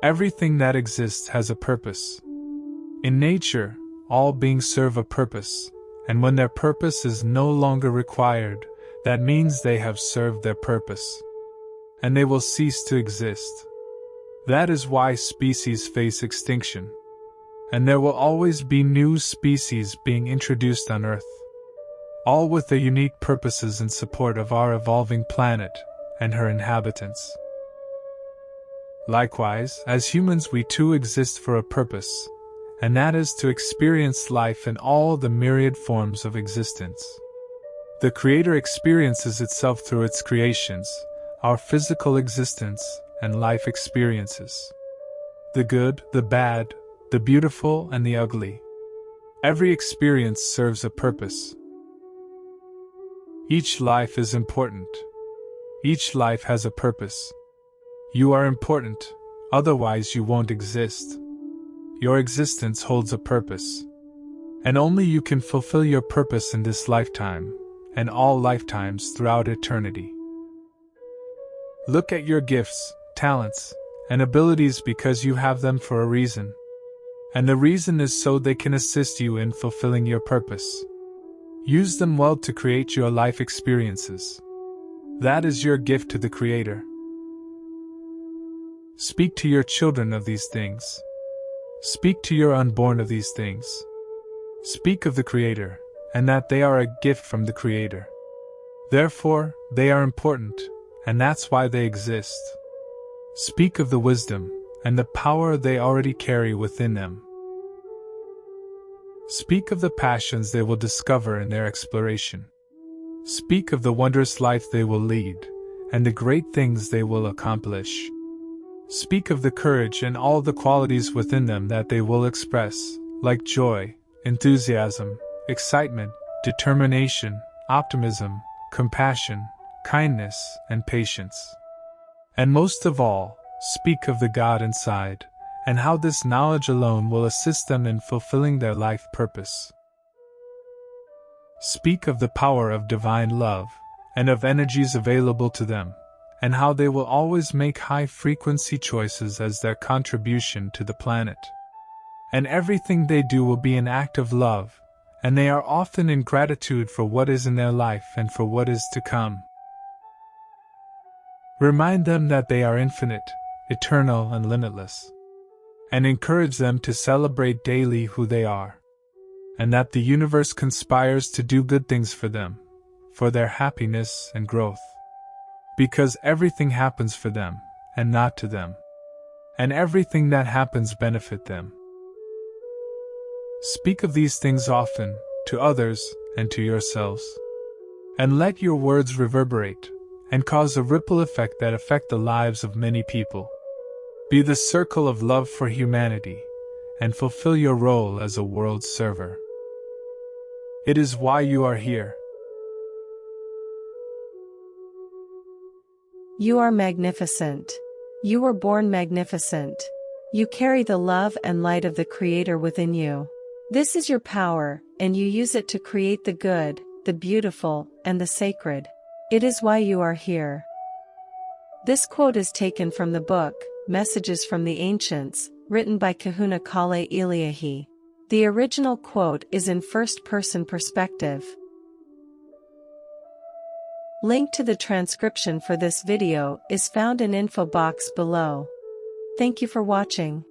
Everything that exists has a purpose. In nature, all beings serve a purpose, and when their purpose is no longer required, that means they have served their purpose, and they will cease to exist. That is why species face extinction, and there will always be new species being introduced on Earth, all with their unique purposes in support of our evolving planet and her inhabitants. Likewise, as humans we too exist for a purpose, and that is to experience life in all the myriad forms of existence. The Creator experiences itself through its creations, our physical existence and life experiences. The good, the bad, the beautiful and the ugly. Every experience serves a purpose. Each life is important. Each life has a purpose. You are important, otherwise you won't exist. Your existence holds a purpose. And only you can fulfill your purpose in this lifetime, and all lifetimes throughout eternity. Look at your gifts, talents, and abilities because you have them for a reason. And the reason is so they can assist you in fulfilling your purpose. Use them well to create your life experiences. That is your gift to the Creator. Speak to your children of these things. Speak to your unborn of these things. Speak of the Creator, and that they are a gift from the Creator. Therefore, they are important, and that's why they exist. Speak of the wisdom and the power they already carry within them. Speak of the passions they will discover in their exploration. Speak of the wondrous life they will lead, and the great things they will accomplish. Speak of the courage and all the qualities within them that they will express, like joy, enthusiasm, excitement, determination, optimism, compassion, kindness, and patience. And most of all, speak of the God inside, and how this knowledge alone will assist them in fulfilling their life purpose. Speak of the power of divine love, and of energies available to them, and how they will always make high-frequency choices as their contribution to the planet. And everything they do will be an act of love, and they are often in gratitude for what is in their life and for what is to come. Remind them that they are infinite, eternal, and limitless, and encourage them to celebrate daily who they are, and that the universe conspires to do good things for them, for their happiness and growth. Because everything happens for them, and not to them. And everything that happens benefit them. Speak of these things often, to others, and to yourselves. And let your words reverberate, and cause a ripple effect that affect the lives of many people. Be the circle of love for humanity, and fulfill your role as a world server. It is why you are here. You are magnificent. You were born magnificent. You carry the love and light of the Creator within you. This is your power, and you use it to create the good, the beautiful, and the sacred. It is why you are here. This quote is taken from the book, Messages from the Ancients, written by Kahuna Kale Eliahi. The original quote is in first-person perspective. Link to the transcription for this video is found in info box below. Thank you for watching.